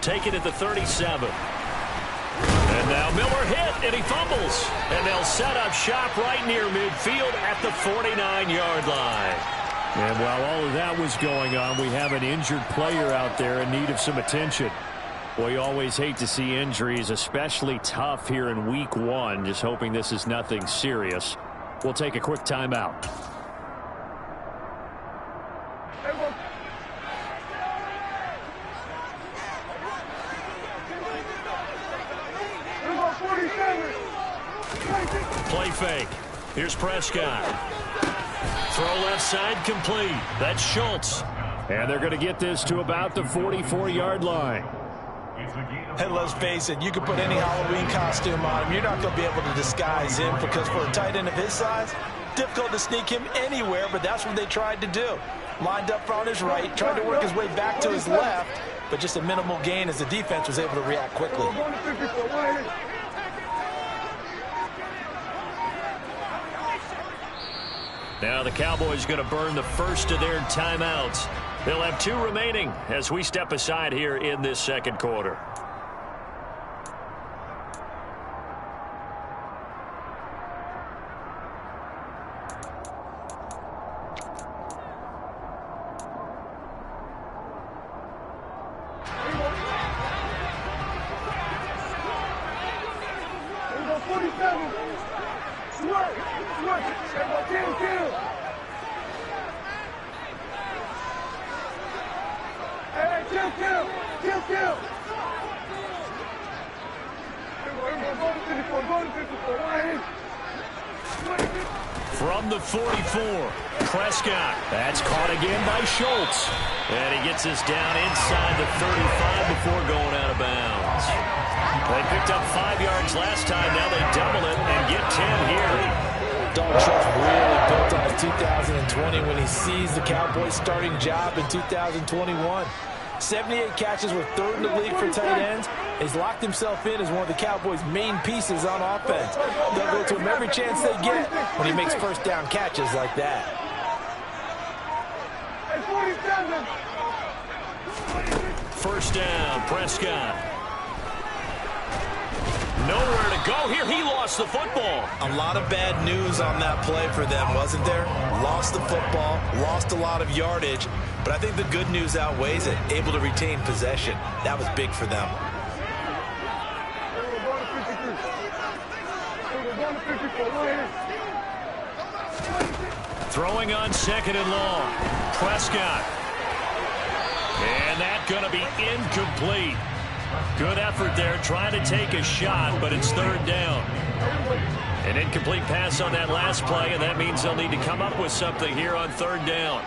take it at the 37. And now Miller hit, and he fumbles. And they'll set up shop right near midfield at the 49-yard line. And while all of that was going on, we have an injured player out there in need of some attention. Well, you always hate to see injuries, especially tough here in week 1. Just hoping this is nothing serious. We'll take a quick timeout. Play fake. Here's Prescott. Throw left side complete. That's Schultz. And they're going to get this to about the 44-yard line. Hey, let's face it, you can put any Halloween costume on him. You're not going to be able to disguise him because for a tight end of his size, difficult to sneak him anywhere, but that's what they tried to do. Lined up on his right, tried to work his way back to his left, but just a minimal gain as the defense was able to react quickly. Now the Cowboys going to burn the first of their timeouts. They'll have 2 remaining as we step aside here in this second quarter. From the 44, Prescott. That's caught again by Schultz. And he gets us down inside the 35 before going out of bounds. They picked up 5 yards last time. Now they double it and get 10 here. Dalton Schultz really built on his 2020 when he seized the Cowboys' starting job in 2021. 78 catches, were 3rd in the league for tight ends. He's locked himself in as one of the Cowboys' main pieces on offense. They'll go to him every chance they get when he makes first down catches like that. First down, Prescott. Nowhere to go here. He lost the football. A lot of bad news on that play for them, wasn't there? Lost the football, lost a lot of yardage, but I think the good news outweighs it. Able to retain possession. That was big for them. Throwing on 2nd and long. Prescott. And that's going to be incomplete. Good effort there, trying to take a shot, but it's 3rd down. An incomplete pass on that last play, and that means they'll need to come up with something here on 3rd down.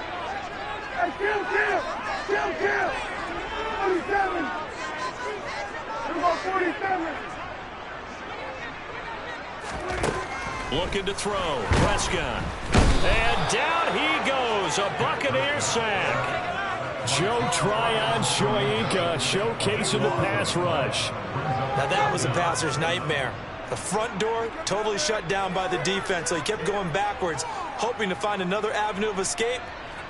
Looking to throw. Prescott. And down he goes. A Buccaneer sack. Joe Tryon-Shoyinka showcasing the pass rush. Now that was a passer's nightmare. The front door totally shut down by the defense, so he kept going backwards, hoping to find another avenue of escape.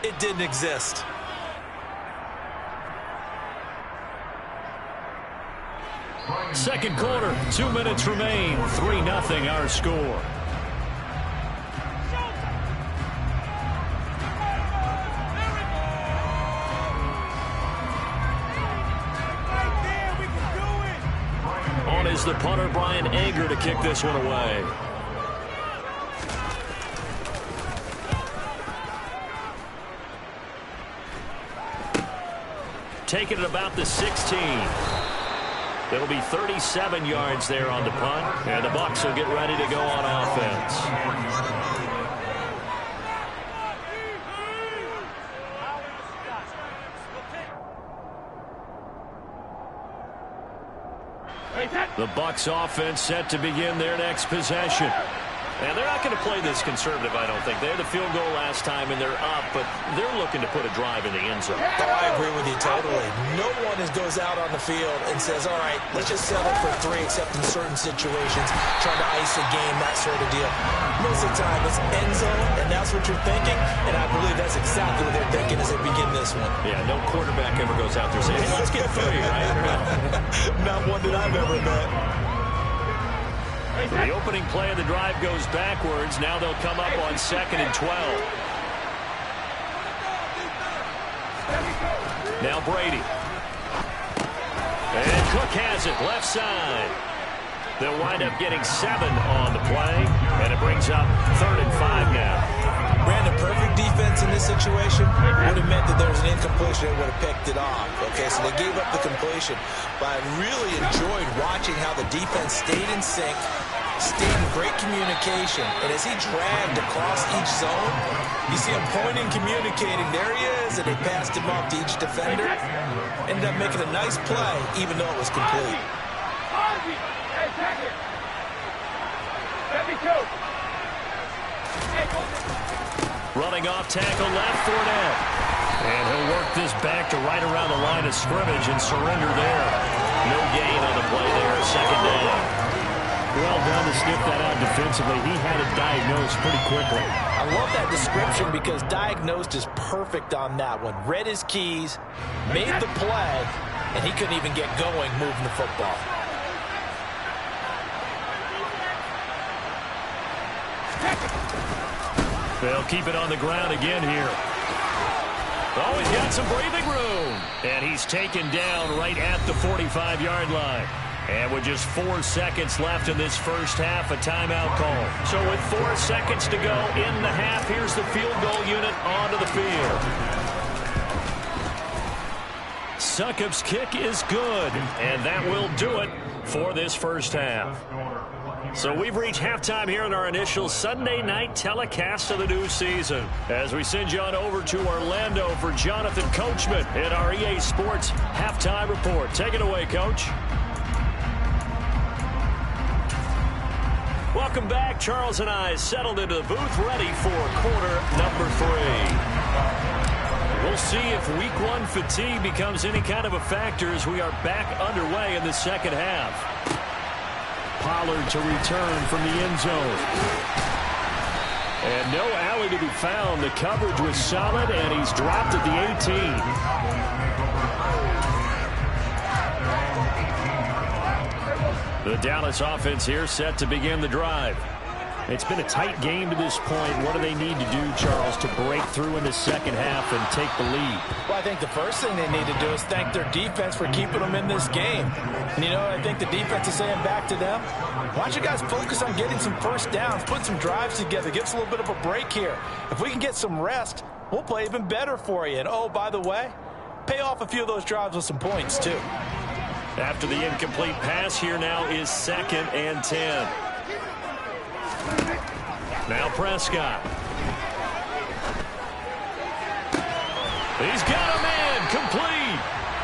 It didn't exist. Second quarter, 2 minutes remain. 3-0 our score. On is the punter, Brian Anger, to kick this one away. Taking it about the 16. It'll be 37 yards there on the punt, and the Bucs will get ready to go on offense. The Bucs offense set to begin their next possession. And they're not going to play this conservative, I don't think. They had the field goal last time, and they're up, but they're looking to put a drive in the end zone. Oh, I agree with you totally. No one goes out on the field and says, all right, let's just settle for 3, except in certain situations, trying to ice a game, that sort of deal. Most of the time, it's end zone, and that's what you're thinking, and I believe that's exactly what they're thinking as they begin this one. Yeah, no quarterback ever goes out there saying, hey, let's get 3, right? Not one that I've ever met. The opening play of the drive goes backwards. Now they'll come up on 2nd and 12. Now Brady. And Cook has it left side. They'll wind up getting 7 on the play, and it brings up 3rd and 5 now. Brandon, perfect defense in this situation would have meant that there was an incompletion that would have picked it off. Okay, so they gave up the completion. But I really enjoyed watching how the defense stayed in sync, stayed in great communication. And as he dragged across each zone, you see him pointing, communicating. There he is, and they passed him off to each defender. Ended up making a nice play, even though it was complete. Running off tackle left, Fournette. And he'll work this back to right around the line of scrimmage and surrender there. No gain on the play there, 2nd down. Well done to sniff that out defensively. He had it diagnosed pretty quickly. I love that description because diagnosed is perfect on that one. Read his keys, made the play, and he couldn't even get going moving the football. They'll keep it on the ground again here. Oh, he's got some breathing room. And he's taken down right at the 45-yard line. And with just 4 seconds left in this first half, a timeout call. So with 4 seconds to go in the half, here's the field goal unit onto the field. Succop's kick is good, and that will do it for this first half. So we've reached halftime here in our initial Sunday night telecast of the new season. As we send you on over to Orlando for Jonathan Coachman in our EA Sports halftime report. Take it away, Coach. Welcome back. Charles and I settled into the booth, ready for quarter number 3. We'll see if week 1 fatigue becomes any kind of a factor as we are back underway in the second half. Pollard to return from the end zone. And no alley to be found. The coverage was solid, and he's dropped at the 18. The Dallas offense here set to begin the drive. It's been a tight game to this point. What do they need to do, Charles, to break through in the second half and take the lead? Well, I think the first thing they need to do is thank their defense for keeping them in this game. And, you know, I think the defense is saying back to them, why don't you guys focus on getting some first downs, put some drives together, give us a little bit of a break here. If we can get some rest, we'll play even better for you. And, oh, by the way, pay off a few of those drives with some points, too. After the incomplete pass, here now is 2nd and 10. Now Prescott. He's got a man complete.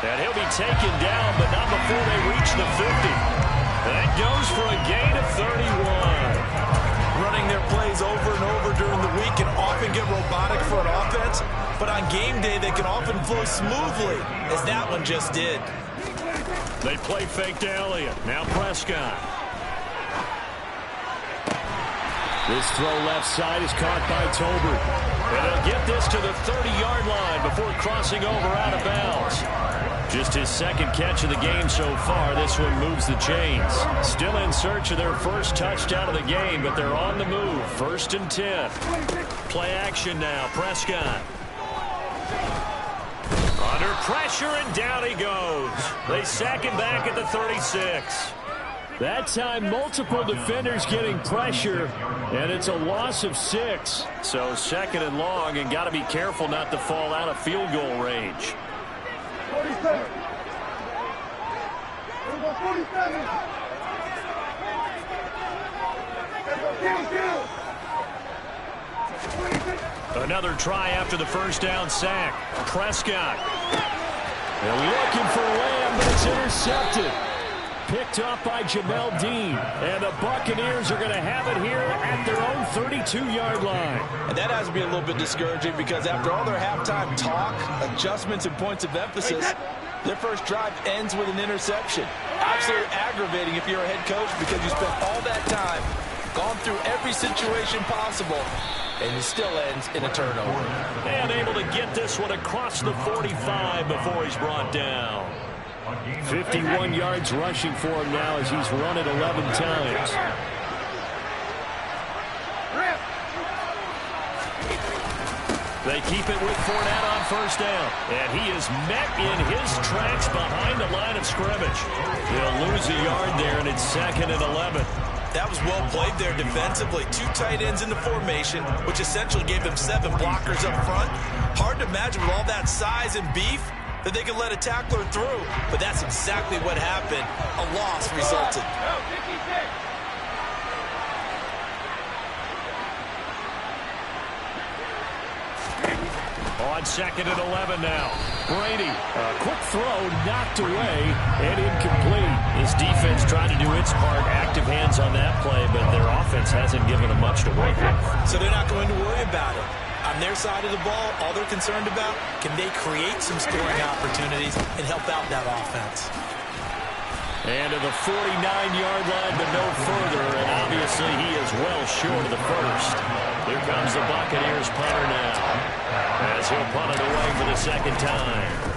And he'll be taken down, but not before they reach the 50. That goes for a gain of 31. Running their plays over and over during the week can often get robotic for an offense, but on game day they can often flow smoothly, as that one just did. They play fake to Elliott. Now Prescott. This throw left side is caught by Tolbert. And they'll get this to the 30-yard line before crossing over out of bounds. Just his 2nd catch of the game so far. This one moves the chains. Still in search of their first touchdown of the game, but they're on the move. 1st and 10. Play action now. Prescott. Under pressure, and down he goes. They sack him back at the 36. That time, multiple defenders getting pressure, and it's a loss of 6. So 2nd and long, and got to be careful not to fall out of field goal range. 47. 47. Another try after the first down sack. Prescott. They're looking for Lamb, but it's intercepted. picked off by Jamel Dean. And the Buccaneers are going to have it here at their own 32-yard line. And that has to be a little bit discouraging because after all their halftime talk, adjustments, and points of emphasis, their first drive ends with an interception. Absolutely aggravating if you're a head coach because you spent all that time, gone through every situation possible, and it still ends in a turnover. And able to get this one across the 45 before he's brought down. 51 yards rushing for him now as he's run it 11 times. They keep it with Fournette on first down. And he is met in his tracks behind the line of scrimmage. They'll lose a yard there, and it's 2nd and 11. That was well played there defensively. 2 tight ends in the formation, which essentially gave them 7 blockers up front. Hard to imagine with all that size and beef that they could let a tackler through. But that's exactly what happened. A loss resulted. On 2nd and 11 now. Brady, a quick throw, knocked away, and incomplete. His defense tried to do its part, active hands on that play, but their offense hasn't given them much to work with. So they're not going to worry about it. On their side of the ball, all they're concerned about, can they create some scoring opportunities and help out that offense? And to the 49-yard line, but no further, and obviously he is well short of the first. Here comes the Buccaneers punter now, as he'll punt it away for the second time.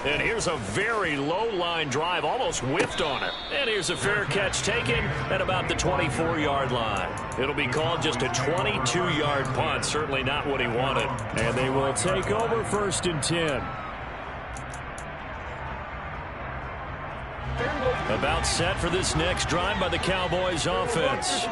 And here's a very low-line drive, almost whiffed on it. And here's a fair catch taken at about the 24-yard line. It'll be called just a 22-yard punt, certainly not what he wanted. And they will take over 1st and 10. About set for this next drive by the Cowboys offense.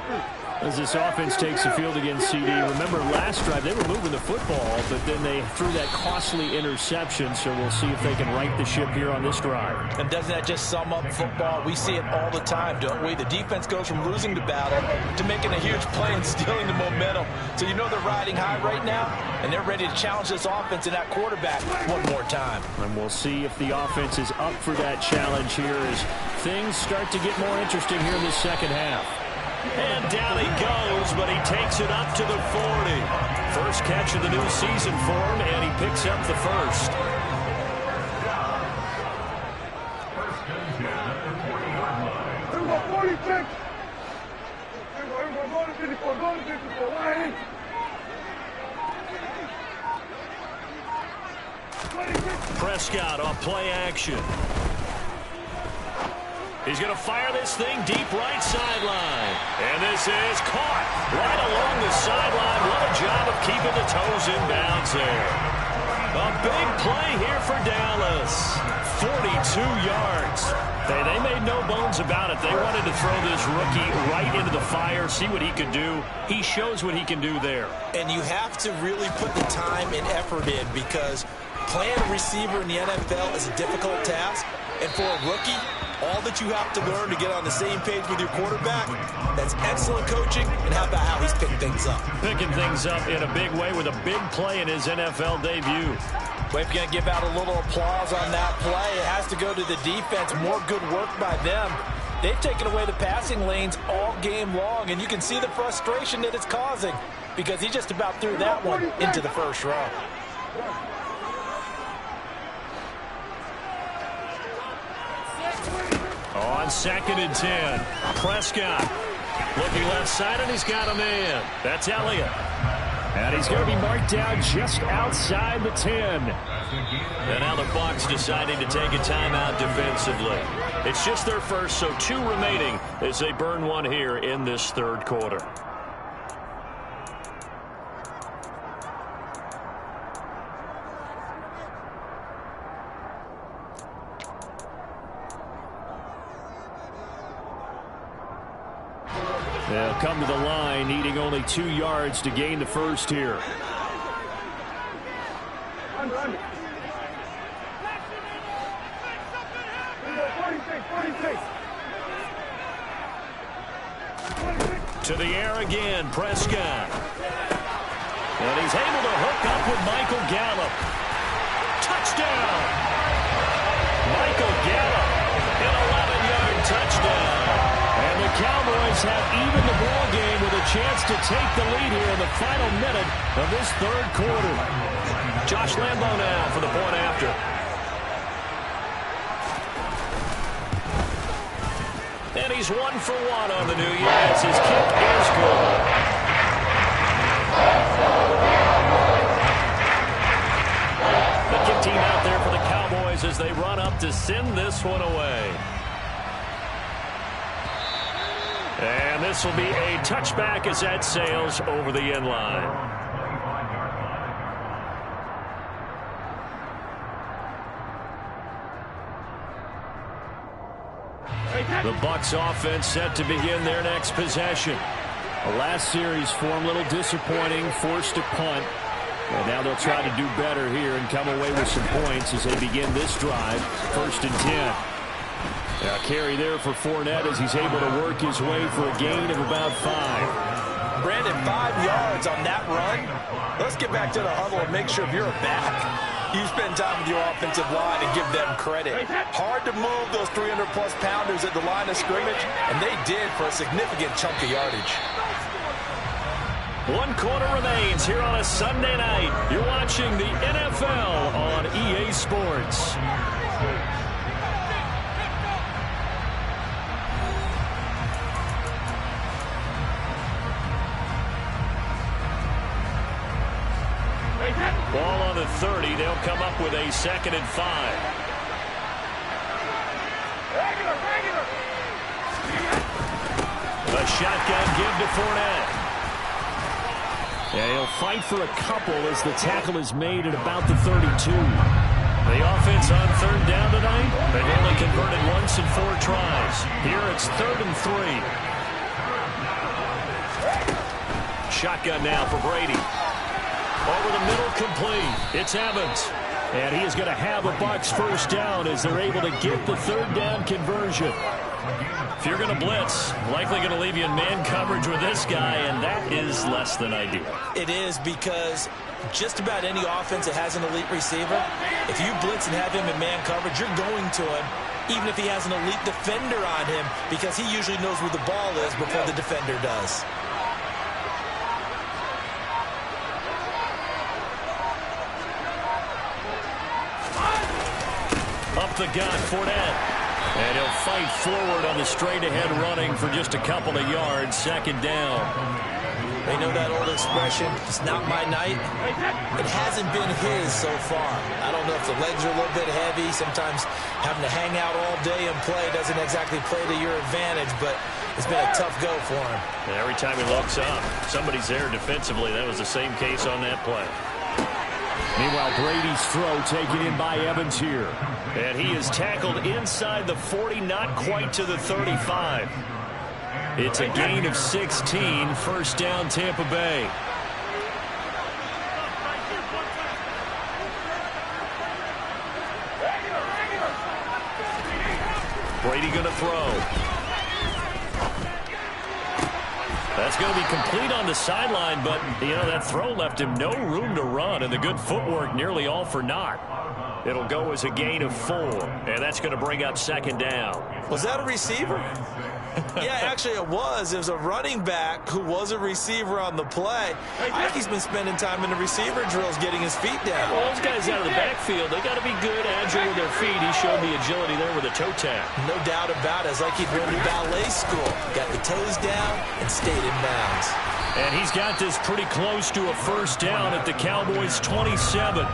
As this offense takes the field against CD. Remember last drive they were moving the football, but then they threw that costly interception, so we'll see if they can right the ship here on this drive. And doesn't that just sum up football? We see it all the time, don't we? The defense goes from losing the battle to making a huge play and stealing the momentum. So you know they're riding high right now, and they're ready to challenge this offense and that quarterback one more time. And we'll see if the offense is up for that challenge here as things start to get more interesting here in the second half. And down he goes, but he takes it up to the 40. First catch of the new season for him, and he picks up the first. Prescott on play action. He's going to fire this thing deep right sideline. And this is caught right along the sideline. What a job of keeping the toes in bounds there. A big play here for Dallas. 42 yards. They made no bones about it. They wanted to throw this rookie right into the fire, see what he could do. He shows what he can do there. And you have to really put the time and effort in because playing a receiver in the NFL is a difficult task. And for a rookie, all that you have to learn to get on the same page with your quarterback, that's excellent coaching. And how about how he's picking things up? Picking things up in a big way with a big play in his NFL debut. Well, if you're going to give out a little applause on that play, it has to go to the defense. More good work by them. They've taken away the passing lanes all game long, and you can see the frustration that it's causing because he just about threw that one into the first row. On 2nd and 10, Prescott looking left side, and he's got a man. That's Elliott. And he's going to be marked down just outside the 10. And now the Bucs deciding to take a timeout defensively. It's just their first, so 2 remaining as they burn one here in this third quarter. They'll come to the line, needing only 2 yards to gain the first here. To the air again, Prescott. And he's able to hook up with Michael Gallup. Touchdown! Michael Gallup, an 11-yard have evened the ball game with a chance to take the lead here in the final minute of this third quarter. Josh Lambo now for the point after. And he's 1 for 1 on the new year as his kick is good. The kick team out there for the Cowboys as they run up to send this one away. And this will be a touchback as that sails over the end line. The Bucs offense set to begin their next possession. The last series for them a little disappointing, forced a punt. And now they'll try to do better here and come away with some points as they begin this drive. 1st and 10. Now carry there for Fournette as he's able to work his way for a gain of about 5. Brandon, 5 yards on that run. Let's get back to the huddle and make sure you're back. You spend time with your offensive line and give them credit. Hard to move those 300-plus pounders at the line of scrimmage, and they did for a significant chunk of yardage. 1 quarter remains here on a Sunday night. You're watching the NFL on EA Sports. Ball on the 30. They'll come up with a 2nd and 5. A shotgun give to Fournette. And he'll fight for a couple as the tackle is made at about the 32. The offense on 3rd down tonight. They've only converted once in 4 tries. Here it's 3rd and 3. Shotgun now for Brady. Over the middle, complete. It's Evans. And he is going to have a Bucs 1st down as they're able to get the 3rd down conversion. If you're going to blitz, likely going to leave you in man coverage with this guy, and that is less than ideal. It is, because just about any offense that has an elite receiver, if you blitz and have him in man coverage, you're going to him, even if he has an elite defender on him, because he usually knows where the ball is before the defender does. Up the gut, Fournette. And he'll fight forward on the straight-ahead running for just a couple of yards. 2nd down. They know that old expression, it's not my night. It hasn't been his so far. I don't know if the legs are a little bit heavy. Sometimes having to hang out all day and play doesn't exactly play to your advantage, but it's been a tough go for him. And every time he looks up, somebody's there defensively. That was the same case on that play. Meanwhile, Brady's throw taken in by Evans here. And he is tackled inside the 40, not quite to the 35. It's a gain of 16, 1st down Tampa Bay. Brady going to throw. That's going to be complete on the sideline, but, you know, that throw left him no room to run, and the good footwork nearly all for naught. It'll go as a gain of 4, and that's going to bring up 2nd down. Was that a receiver? Yeah, actually it was. It was a running back who was a receiver on the play. I think he's been spending time in the receiver drills getting his feet down. Well, those guys out of the backfield, they got to be good, agile with their feet. He showed the agility there with a toe tap. No doubt about it. It's like he'd run to ballet school. Got the toes down and stayed in bounds. And he's got this pretty close to a 1st down at the Cowboys' 27.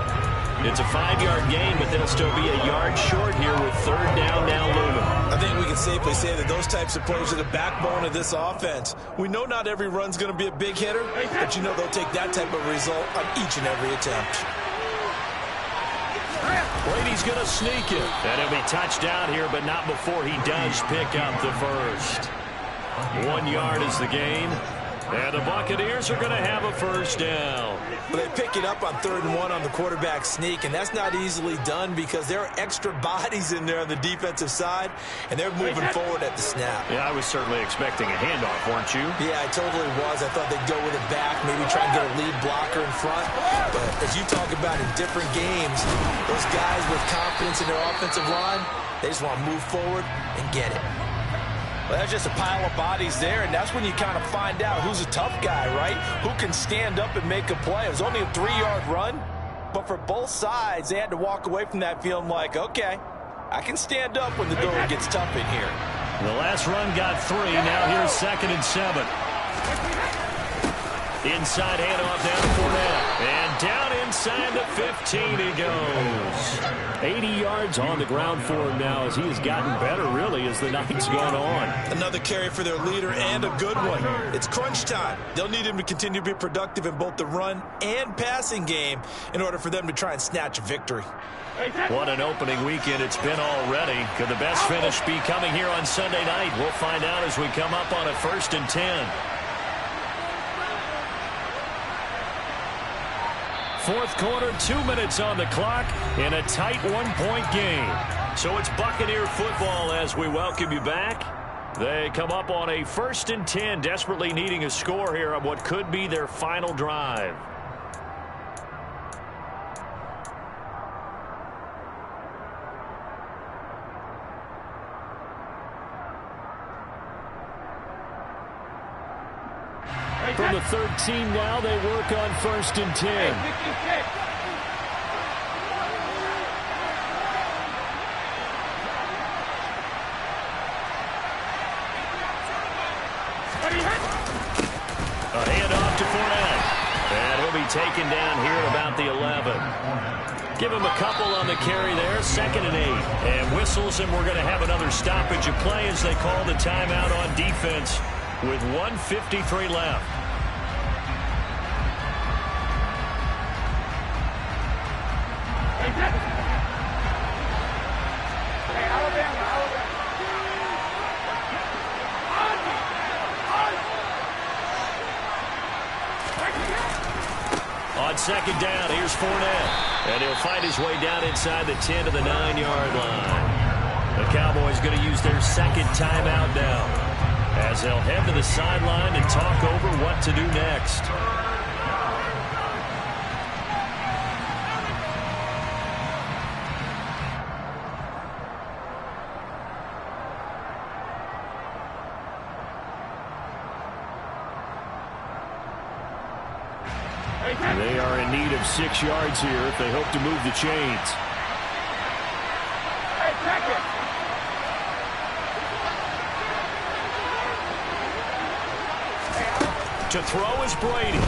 It's a 5-yard gain, but they'll still be a yard short here with 3rd down now looming. I think we can safely say that those types of plays are the backbone of this offense. We know not every run's going to be a big hitter, but you know they'll take that type of result on each and every attempt. Brady's going to sneak it. And he'll be touched down here, but not before he does pick up the 1st. 1 yard is the gain. And the Buccaneers are going to have a 1st down. Well, they pick it up on 3rd and 1 on the quarterback sneak, and that's not easily done because there are extra bodies in there on the defensive side, and they're moving forward at the snap. Yeah, I was certainly expecting a handoff, weren't you? Yeah, I totally was. I thought they'd go with it back, maybe try and get a lead blocker in front. But as you talk about in different games, those guys with confidence in their offensive line, they just want to move forward and get it. Well, that's just a pile of bodies there, and that's when you kind of find out who's a tough guy, right? Who can stand up and make a play. It was only a 3-yard run, but for both sides, they had to walk away from that feeling like, okay, I can stand up when the going gets tough in here. The last run got 3. Now here's 2nd and 7. Inside handoff down to Fournette. And down inside the 15 he goes. 80 yards on the ground for him now as he has gotten better, really, as the night's gone on. Another carry for their leader and a good one. It's crunch time. They'll need him to continue to be productive in both the run and passing game in order for them to try and snatch a victory. What an opening weekend it's been already. Could the best finish be coming here on Sunday night? We'll find out as we come up on a 1st and 10. 4th quarter, 2 minutes on the clock in a tight 1-point game. So it's Buccaneer football as we welcome you back. They come up on a 1st and 10, desperately needing a score here on what could be their final drive. From the 13 now, they work on 1st and 10. A handoff to Fournette. And he'll be taken down here at about the 11. Give him a couple on the carry there. 2nd and 8. And whistles, and we're going to have another stoppage of play as they call the timeout on defense with 1:53 left. On 2nd down, here's Fournette. And he'll find his way down inside the 10 to the 9-yard line. The Cowboys going to use their 2nd timeout now, as they'll head to the sideline and talk over what to do next. They are in need of 6 yards here if they hope to move the chains. To throw is Brady.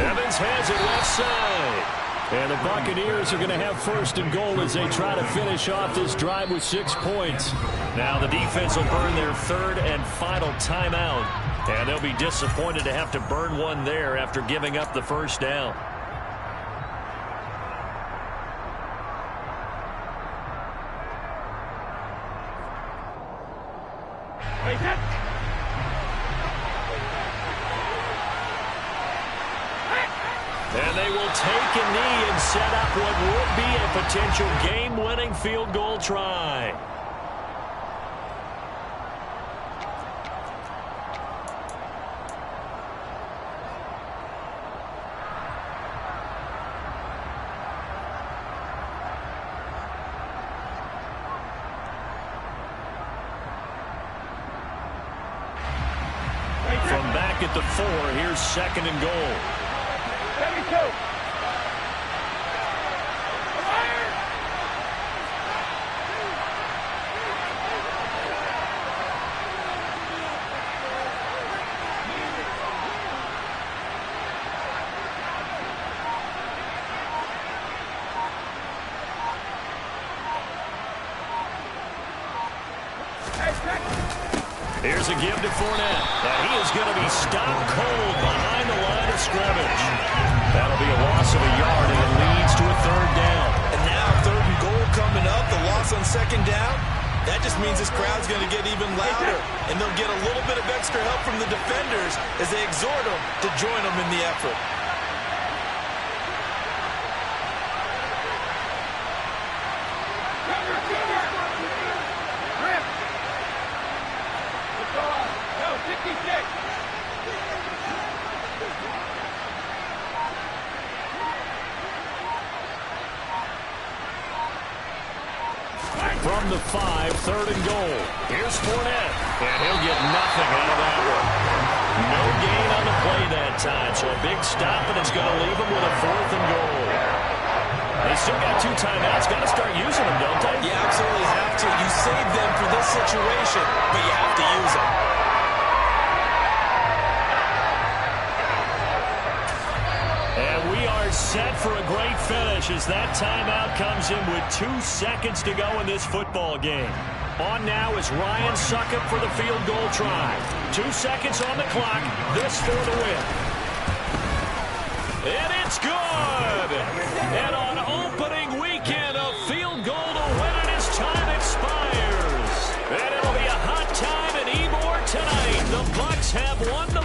Evans has it left side. And the Buccaneers are going to have 1st and goal as they try to finish off this drive with 6 points. Now the defense will burn their 3rd and final timeout. And they'll be disappointed to have to burn one there after giving up the 1st down. And they will take a knee and set up what would be a potential game-winning field goal try. From back at the 4, here's 2nd and goal. Here's a give to Fournette. And he is going to be stopped cold behind the line of scrimmage. That'll be a loss of a yard, and it leads to a 3rd down. And now 3rd and goal coming up. The loss on 2nd down. That just means this crowd's going to get even louder. And they'll get a little bit of extra help from the defenders as they exhort them to join them in the effort. From the 5, 3rd and goal. Here's Fournette, and he'll get nothing out of that one. No gain on the play that time, so a big stop, and it's going to leave him with a 4th and goal. They still got 2 timeouts. Got to start using them, don't they? You absolutely have to. You save them for this situation, but you have to use them. And we are set for a great finish as that timeout comes in with 2 seconds to go in this football game. On now is Ryan Succop for the field goal try. 2 seconds on the clock. This for the win. And it's good! And on opening weekend, a field goal to win it as time expires. And it'll be a hot time in Ybor tonight. The Bucs have won the